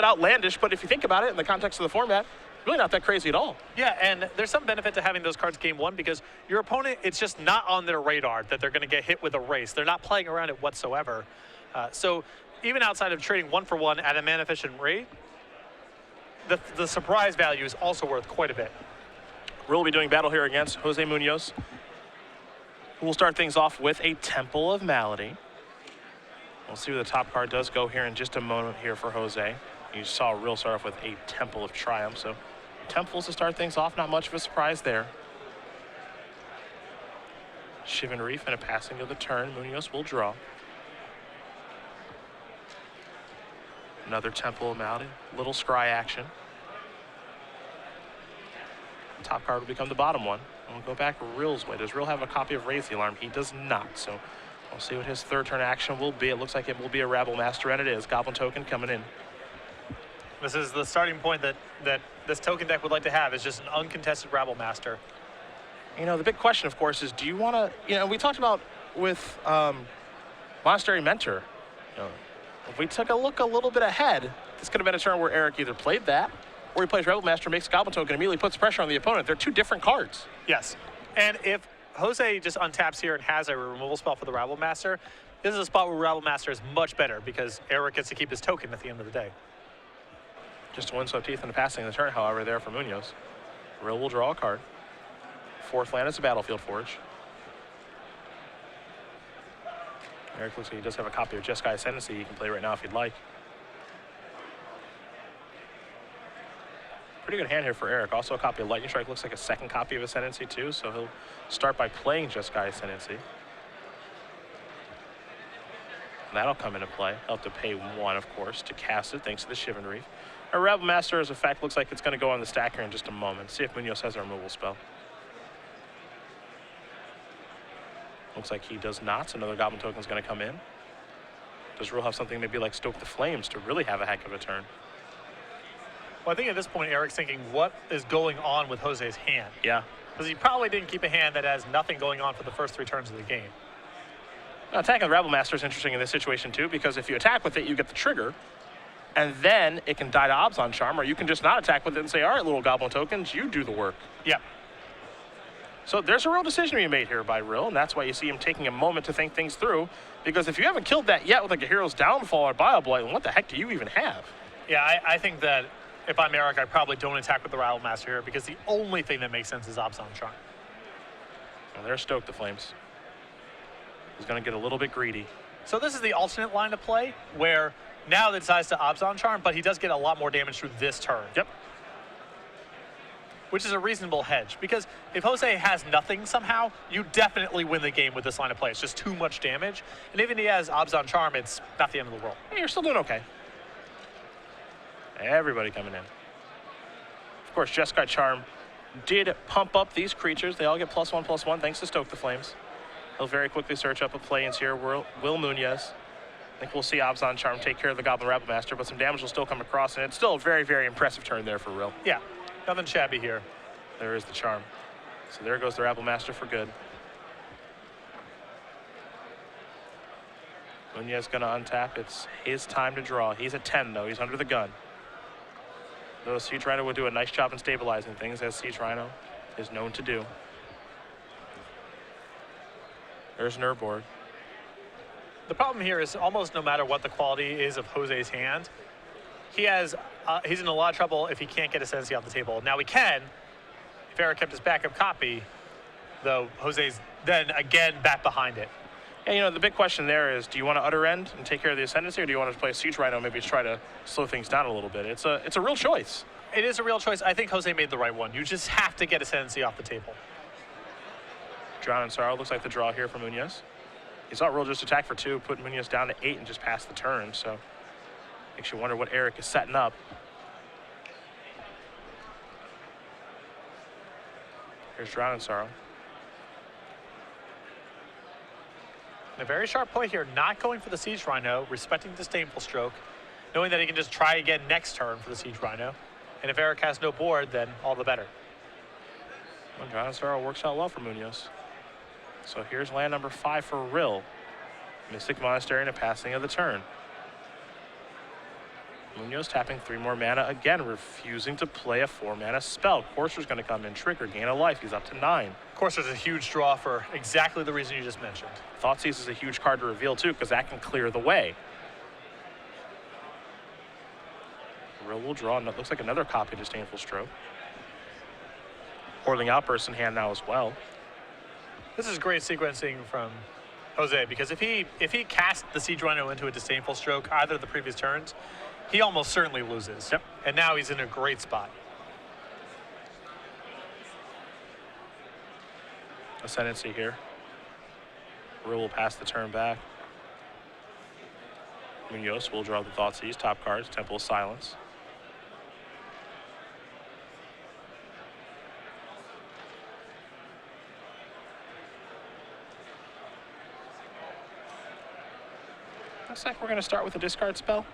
bit outlandish, but if you think about it in the context of the format, really not that crazy at all. Yeah, and there's some benefit to having those cards game one because your opponent, it's just not on their radar that they're going to get hit with a race. They're not playing around it whatsoever. So even outside of trading 1-for-1 at a mana-efficient rate, the surprise value is also worth quite a bit. Rill will be doing battle here against Jose Munoz, who will start things off with a Temple of Malady. We'll see where the top card does go here in just a moment here for Jose. You saw Rill start off with a Temple of Triumph, so Temples to start things off, not much of a surprise there. Shivan Reef and a passing of the turn. Munoz will draw. Another Temple of Malady, little scry action. Top card will become the bottom one. And we'll go back Rill's way. Does Rill have a copy of Raise the Alarm? He does not, so we'll see what his third turn action will be. It looks like it will be a Rabble Master, and it is. Goblin token coming in. This is the starting point that this token deck would like to have, is just an uncontested Rabble Master. You know, the big question, of course, is do you want to, you know, we talked about with Monastery Mentor, you know, if we took a look a little bit ahead, this could have been a turn where Eric either played that, or he plays Rebel Master, makes Goblin Token, immediately puts pressure on the opponent. They're two different cards. Yes, and if Jose just untaps here and has a removal spell for the Rabble Master, this is a spot where Rabble Master is much better because Eric gets to keep his token at the end of the day. Just a Windswept Teeth and a passing of the turn, however, there for Munoz. Rill will draw a card. Fourth land is a Battlefield Forge. Eric looks like he does have a copy of Jeskai Ascendancy he can play right now if he'd like. Pretty good hand here for Eric. Also a copy of Lightning Strike. Looks like a second copy of Ascendancy too, so he'll start by playing Jeskai Ascendancy. That'll come into play. He'll have to pay one, of course, to cast it, thanks to the Shivan Reef. Our Rebel Master, as a fact, looks like it's going to go on the stack here in just a moment. See if Munoz has a removal spell. Looks like he does not, so another Goblin Token is going to come in. Does Rill have something maybe like Stoke the Flames to really have a heck of a turn? Well, I think at this point, Eric's thinking, what is going on with Jose's hand? Yeah. Because he probably didn't keep a hand that has nothing going on for the first 3 turns of the game. Now, attacking the Rebel Master is interesting in this situation too, because if you attack with it, you get the trigger, and then it can die to Abzan Charm, or you can just not attack with it and say, all right, little Goblin Tokens, you do the work. Yeah. So there's a real decision to be made here by Rill, and that's why you see him taking a moment to think things through, because if you haven't killed that yet with like a Hero's Downfall or Bioblight, what the heck do you even have? Yeah, I think that if I'm Eric, I probably don't attack with the Rattle Master here, because the only thing that makes sense is Abzan Charm. Well, there's Stoke the Flames. He's going to get a little bit greedy. So this is the alternate line of play, where now they decides to Abzan Charm, but he does get a lot more damage through this turn. Yep. Which is a reasonable hedge, because if Jose has nothing somehow, you definitely win the game with this line of play. It's just too much damage. And even if he has Abzan Charm, it's not the end of the world. Hey, you're still doing okay. Everybody coming in. Of course, Jeskai Charm did pump up these creatures. They all get +1/+1 thanks to Stoke the Flames. He'll very quickly search up a play-ins here. Will Munoz. I think we'll see Abzan Charm take care of the Goblin Rabble Master, but some damage will still come across, and it's still a very, very impressive turn there for Rill. Yeah, nothing shabby here. There is the Charm. So there goes the Rabble Master for good. Munoz going to untap. It's his time to draw. He's at 10, though. He's under the gun. Though Siege Rhino would do a nice job in stabilizing things, as Siege Rhino is known to do. There's Nurboard. The problem here is almost no matter what the quality is of Jose's hand, he's in a lot of trouble if he can't get Ascendancy off the table. Now he can, if Eric kept his backup copy, though Jose's then again back behind it. And, you know, the big question there is, do you want to Utter End and take care of the Ascendancy, or do you want to play a Siege Rhino and maybe try to slow things down a little bit? It's a real choice. It is a real choice. I think Jose made the right one. You just have to get Ascendancy off the table. Drown in Sorrow looks like the draw here for Munoz. He saw Rill just attack for 2, put Munoz down to 8 and just pass the turn, so makes you wonder what Eric is setting up. Here's Drown in Sorrow. A very sharp play here, not going for the Siege Rhino, respecting Disdainful Stroke, knowing that he can just try again next turn for the Siege Rhino. And if Eric has no board, then all the better. Well, Drown in Sorrow works out well for Munoz. So here's land number 5 for Rill. Mystic Monastery and a passing of the turn. Munoz tapping 3 more mana, again refusing to play a 4-mana spell. Courser's going to come in, trigger, gain a life. He's up to 9. Of course, there's a huge draw for exactly the reason you just mentioned. Thoughtseize is a huge card to reveal too, because that can clear the way. Rill will draw, and it looks like another copy of Disdainful Stroke. Whirling Outburst in hand now as well. This is great sequencing from Jose, because if he cast the Siege Rhino into a Disdainful Stroke either of the previous turns, he almost certainly loses. Yep. And now he's in a great spot. Ascendancy here. Rill will pass the turn back. Munoz will draw the Thoughtseize, top cards, Temple of Silence. Looks like we're going to start with a discard spell.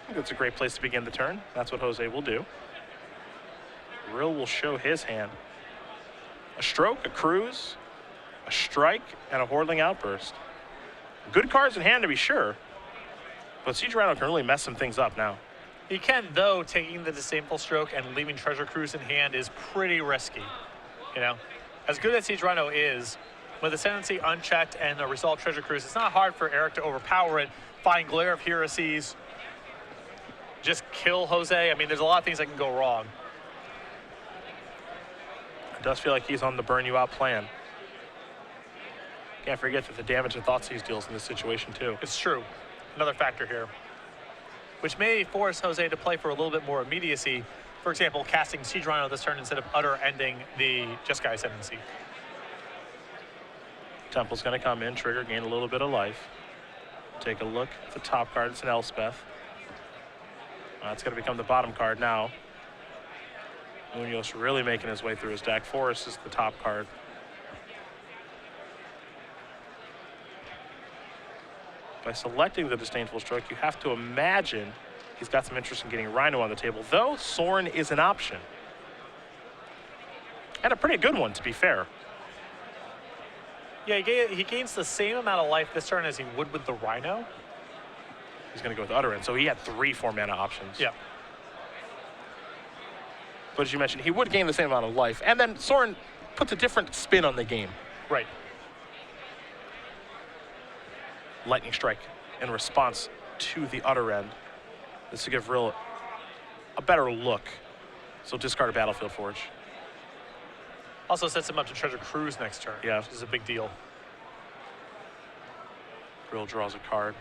I think that's a great place to begin the turn. That's what Jose will do. Rill will show his hand. A Stroke, a Cruise, a Strike, and a Whirling Outburst. Good cards in hand to be sure, but Siege Rhino can really mess some things up now. He can, though. Taking the Disdainful Stroke and leaving Treasure Cruise in hand is pretty risky. You know, as good as Siege Rhino is, with Ascendancy unchecked and a Resolve Treasure Cruise, it's not hard for Eric to overpower it, find Glare of Heresies, just kill Jose. I mean, there's a lot of things that can go wrong. It does feel like he's on the burn you out plan. Can't forget that the damage that Thoughtseize deals in this situation too. It's true. Another factor here, which may force Jose to play for a little bit more immediacy. For example, casting Siege Rhino this turn instead of utter ending the Jeskai Ascendancy. Temple's going to come in, trigger, gain a little bit of life. Take a look at the top card. It's an Elspeth. It's going to become the bottom card now. Munoz really making his way through his deck. Forest is the top card. By selecting the Disdainful Stroke, you have to imagine he's got some interest in getting Rhino on the table, though Sorin is an option. And a pretty good one, to be fair. Yeah, he gains the same amount of life this turn as he would with the Rhino. He's going to go with Utterance, so he had 3 4-mana options. Yeah. But as you mentioned, he would gain the same amount of life, and then Sorin puts a different spin on the game. Right. Lightning Strike in response to the Utter End. This to give Rill a better look. So discard a Battlefield Forge. Also sets him up to Treasure Cruise next turn, Yeah. which is a big deal. Rill draws a card.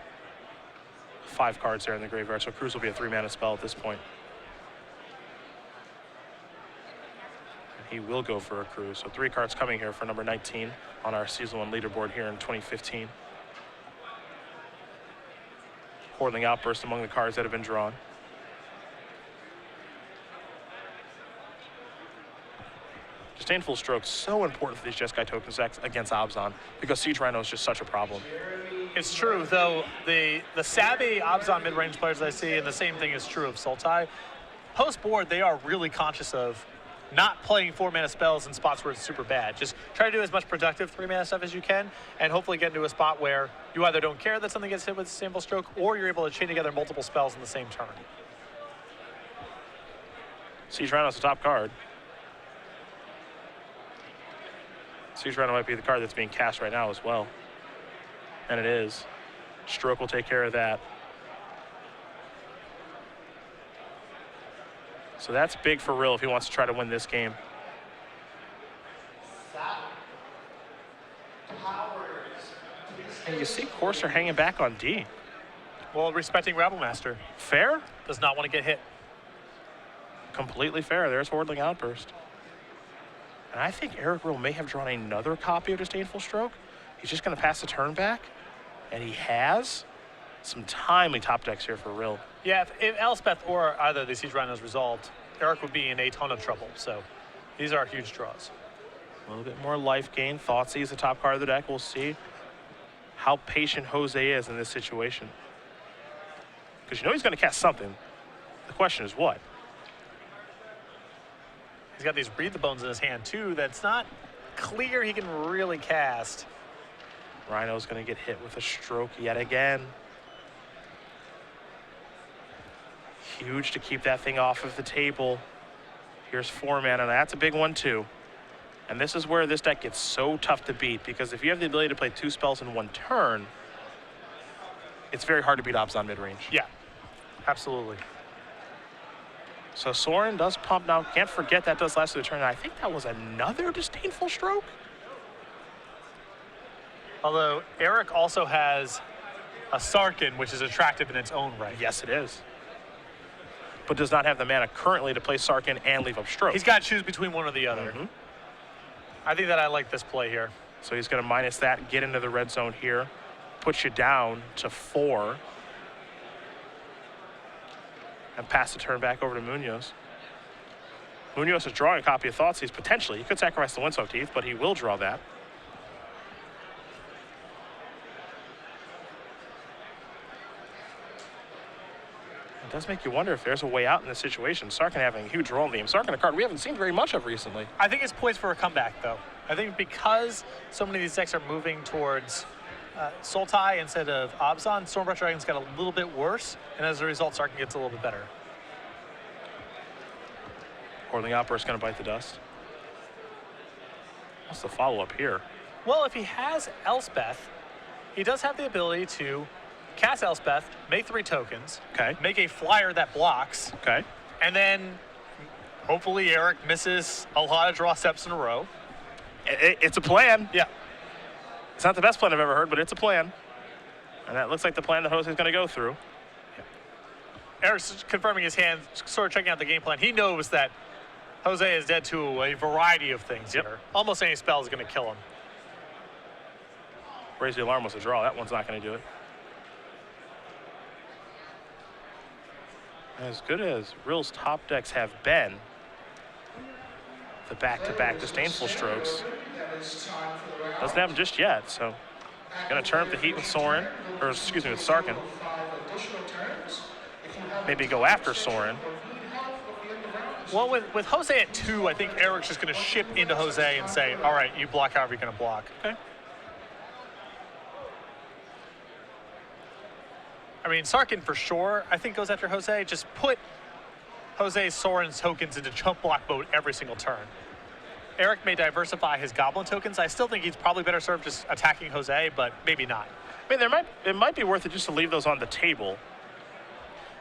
5 cards there in the graveyard, so Cruise will be a 3-mana spell at this point. And he will go for a Cruise. So 3 cards coming here for number 19 on our Season 1 leaderboard here in 2015. Whirling Outburst among the cards that have been drawn. Disdainful Stroke, so important for these Jeskai token decks against Abzan, because Siege Rhino is just such a problem. It's true, though, the savvy Abzan mid-range players I see, and the same thing is true of Sultai, post-board, they are really conscious of not playing 4-mana spells in spots where it's super bad. Just try to do as much productive 3-mana stuff as you can, and hopefully get into a spot where you either don't care that something gets hit with Disdainful Stroke, or you're able to chain together multiple spells in the same turn. Siege Rhino's the top card. Siege Rhino might be the card that's being cast right now as well. And it is. Stroke will take care of that. So that's big for Rill if he wants to try to win this game. And you see Corsair hanging back on D. Well, respecting Rabble Master. Fair? Does not want to get hit. Completely fair. There's Whirling Outburst. And I think Eric Rill may have drawn another copy of Disdainful Stroke. He's just going to pass the turn back. And he has some timely top decks here for Rill. Yeah, if Elspeth or either of the Siege Rhinos resolved, Eric would be in a ton of trouble. So these are huge draws. A little bit more life gain. Thoughtseize the top card of the deck. We'll see how patient Jose is in this situation. Because you know he's going to cast something. The question is what? He's got these Breathe the Bones in his hand, too, that's not clear he can really cast. Rhino's going to get hit with a Stroke yet again. Huge to keep that thing off of the table. Here's 4 mana. That's a big one too. And this is where this deck gets so tough to beat, because if you have the ability to play 2 spells in 1 turn, it's very hard to beat Abzan mid-range. Yeah, absolutely. So Sorin does pump now. Can't forget that does last to the turn. I think that was another Disdainful Stroke. Although Eric also has a Sarkin, which is attractive in its own right. Yes, it is. But does not have the mana currently to play Sarkin and leave up Stroke. He's got to choose between one or the other. Mm-hmm. I think that I like this play here. So he's going to minus that, get into the red zone here, puts you down to 4, and pass the turn back over to Munoz. Munoz is drawing a copy of Thoughtseize potentially. He could sacrifice the Windswept Teeth, but he will draw that. It does make you wonder if there's a way out in this situation. Sarkin having a huge role in the game. Sarkin, a card we haven't seen very much of recently. I think it's poised for a comeback, though. I think because so many of these decks are moving towards Sultai instead of Abzan, Stormbrush Dragon's got a little bit worse, and as a result, Sarkin gets a little bit better. Whirling Outburst going to bite the dust. What's the follow-up here? Well, if he has Elspeth, he does have the ability to cast Elspeth, make 3 tokens, Okay. make a flyer that blocks, Okay. and then hopefully Eric misses a lot of draw steps in a row. It's a plan. Yeah. It's not the best plan I've ever heard, but it's a plan. And that looks like the plan that Jose's going to go through. Eric's confirming his hand, sort of checking out the game plan. He knows that Jose is dead to a variety of things here. Almost any spell is going to kill him. Raise the Alarm was a draw. That one's not going to do it. As good as Rill's top decks have been, the back-to-back Disdainful Strokes doesn't have them just yet. So going to turn up the heat with Sorin, or excuse me, with Sarkin. Maybe go after Sorin. Well, with Jose at 2, I think Eric's just going to ship into Jose and say, all right, you block however you're going to block. Okay. I mean, Sarkin for sure, I think, goes after Jose. Just put Jose's Sorin's tokens into chump block mode every single turn. Eric may diversify his Goblin tokens. I still think he's probably better served just attacking Jose, but maybe not. I mean, it might be worth it just to leave those on the table.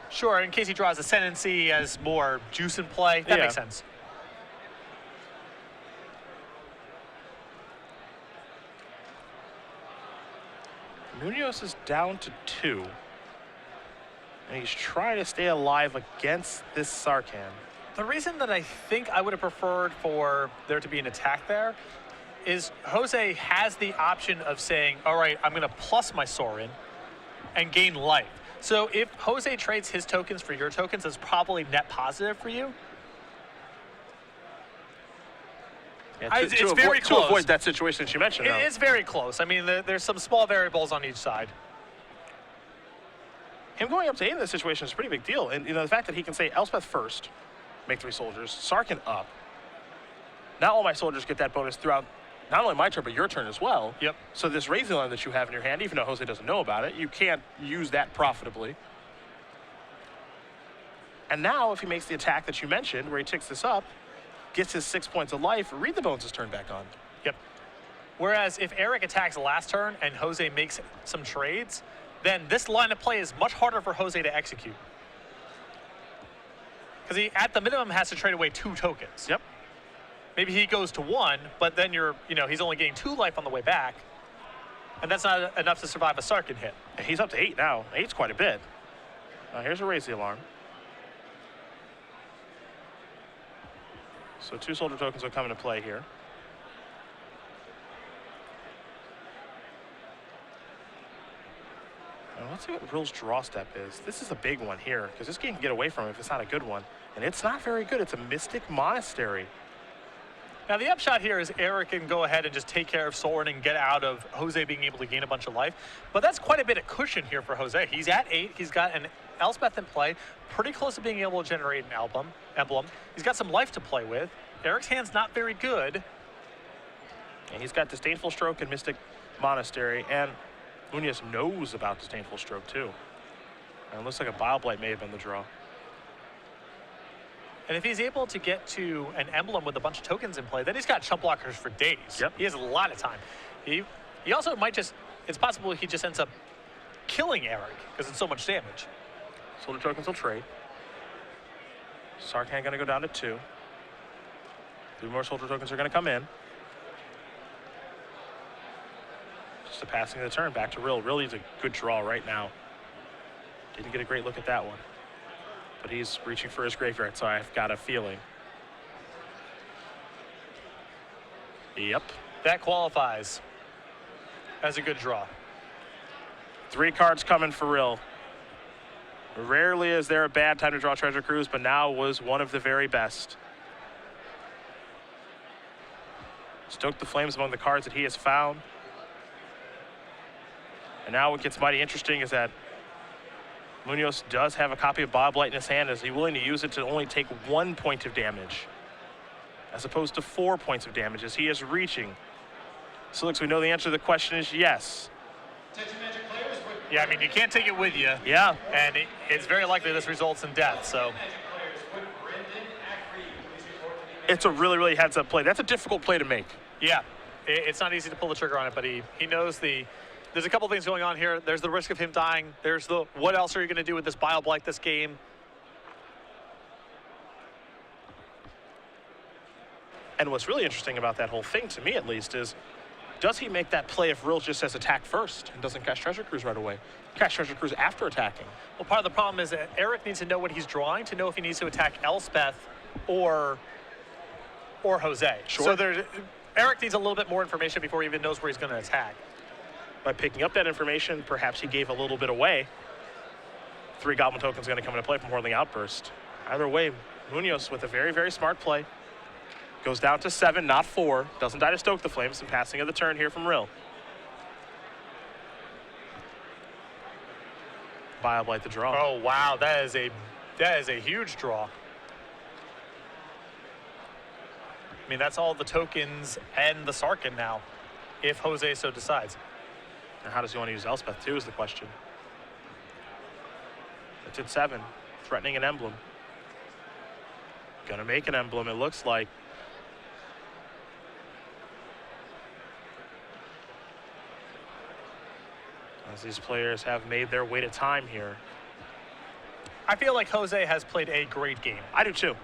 Sure, in case he draws Ascendancy as more juice in play. That makes sense. Munoz is down to 2. And he's trying to stay alive against this Sarkhan. The reason that I think I would have preferred for there to be an attack there is Jose has the option of saying, all right, I'm going to plus my Sorin and gain life. So if Jose trades his tokens for your tokens, that's probably net positive for you. Yeah, it's very close. To avoid that situation that you mentioned. It is very close. I mean, there's some small variables on each side. Him going up to 8 in this situation is a pretty big deal. And, the fact that he can say Elspeth first, make 3 soldiers, Sarkin up. Now all my soldiers get that bonus throughout not only my turn, but your turn as well. Yep. So this Raising Line that you have in your hand, even though Jose doesn't know about it, you can't use that profitably. And now if he makes the attack that you mentioned, where he ticks this up, gets his 6 points of life, Read the Bones is turned back on. Yep. Whereas if Eric attacks last turn and Jose makes some trades, then this line of play is much harder for Jose to execute. Because he, at the minimum, has to trade away 2 tokens. Yep. Maybe he goes to 1, but then he's only getting 2 life on the way back. And that's not enough to survive a Sarkin hit. And he's up to 8 now. 8's quite a bit. Here's a Raise the Alarm. So 2 soldier tokens will come into play here. Now let's see what Rill's draw step is. This is a big one here, because this game can get away from it if it's not a good one. And it's not very good. It's a Mystic Monastery. Now the upshot here is Eric can go ahead and just take care of Sorin and get out of Jose being able to gain a bunch of life. But that's quite a bit of cushion here for Jose. He's at 8. He's got an Elspeth in play, pretty close to being able to generate an emblem. He's got some life to play with. Eric's hand's not very good. And he's got Disdainful Stroke and Mystic Monastery. And Munoz knows about Disdainful Stroke too. And it looks like a Bile Blight may have been the draw. And if he's able to get to an emblem with a bunch of tokens in play, then he's got chump blockers for days. Yep. He has a lot of time. He also might just, it's possible he just ends up killing Eric because it's so much damage. Soldier tokens will trade. Sarkhan going to go down to 2. 3 more soldier tokens are going to come in. Just a passing of the turn. Back to Rill. Rill needs a good draw right now. Didn't get a great look at that one. But he's reaching for his graveyard, so I've got a feeling. Yep. That qualifies as a good draw. 3 cards coming for Rill. Rarely is there a bad time to draw Treasure Cruise, but now was one of the very best. Stoke the Flames among the cards that he has found. And now what gets mighty interesting is that Munoz does have a copy of Bob Light in his hand. Is he willing to use it to only take 1 point of damage as opposed to 4 points of damage as he is reaching? So looks, we know the answer to the question is yes. Yeah, I mean, you can't take it with you. Yeah. And it's very likely this results in death, so. It's a really, really heads-up play. That's a difficult play to make. Yeah, it's not easy to pull the trigger on it, but he knows there's a couple things going on here. There's the risk of him dying. There's the, what else are you going to do with this Bile-Blight this game? And what's really interesting about that whole thing, to me at least, is does he make that play if Rill just says attack first and doesn't cast Treasure Cruise right away? Cast Treasure Cruise after attacking. Well, part of the problem is that Eric needs to know what he's drawing to know if he needs to attack Elspeth or Jose. Sure. So Eric needs a little bit more information before he even knows where he's going to attack. By picking up that information, perhaps he gave a little bit away. 3 Goblin tokens going to come into play from Whirling Outburst. Either way, Munoz with a very, very smart play. Goes down to 7, not 4. Doesn't die to Stoke the Flames. Some passing of the turn here from Rill. Bile-Blight the draw. Oh, wow. That is a huge draw. I mean, that's all the tokens and the Sarkhan now, if Jose so decides. And how does he want to use Elspeth, too, is the question. It's at 7, threatening an emblem. Gonna make an emblem, it looks like. As these players have made their way to time here. I feel like Jose has played a great game. I do, too.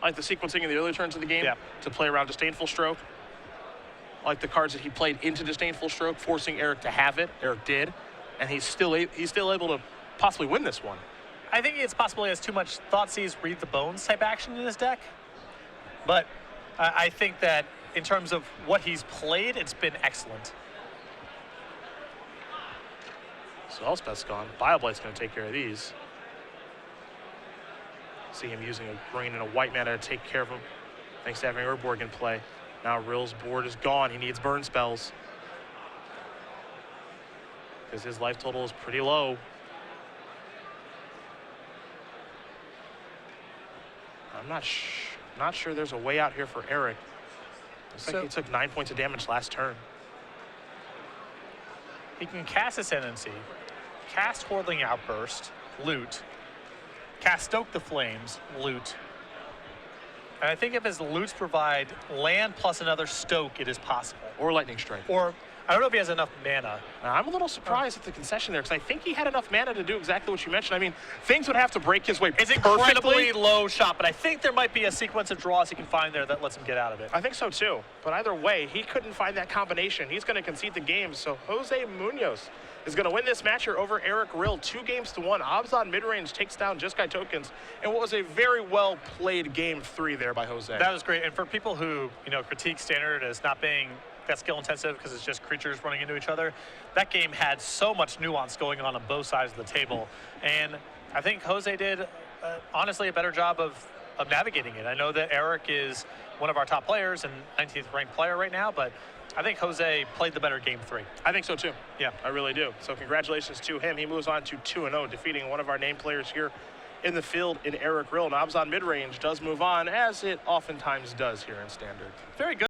I like the sequencing in the early turns of the game to play around Disdainful Stroke. I like the cards that he played into Disdainful Stroke, forcing Eric to have it. Eric did, and he's still able to possibly win this one. I think it's possible he has too much Thoughtseize, Read the Bones type action in his deck. But I think that in terms of what he's played, it's been excellent. So Elspeth's gone. Bile-Blight's going to take care of these. See him using a green and a white mana to take care of him. Thanks to having Urborg in play. Now Rill's board is gone. He needs burn spells. Because his life total is pretty low. I'm not sure there's a way out here for Eric. Looks like he took 9 points of damage last turn. He can cast Ascendancy, cast Whirling Outburst, loot, cast Stoke the Flames, loot. And I think if his loots provide land plus another Stoke, it is possible. Or Lightning Strike. Or, I don't know if he has enough mana. I'm a little surprised at the concession there, because I think he had enough mana to do exactly what you mentioned. I mean, things would have to break his way It's incredibly low shot, but I think there might be a sequence of draws he can find there that lets him get out of it. I think so too. But either way, he couldn't find that combination. He's going to concede the game. So Jose Munoz is going to win this match here over Eric Rill. 2-1. Abzan midrange takes down Jeskai tokens. And what was a very well played game 3 there by Jose. That was great. And for people who, critique Standard as not being that skill intensive because it's just creatures running into each other, that game had so much nuance going on both sides of the table. And I think Jose did, honestly, a better job of navigating it. I know that Eric is one of our top players and 19th ranked player right now, but I think Jose played the better game 3. I think so too. Yeah. I really do. So congratulations to him. He moves on to 2-0, defeating one of our named players here in the field in Eric Rill. Knobs on midrange does move on, as it oftentimes does here in Standard. Very good.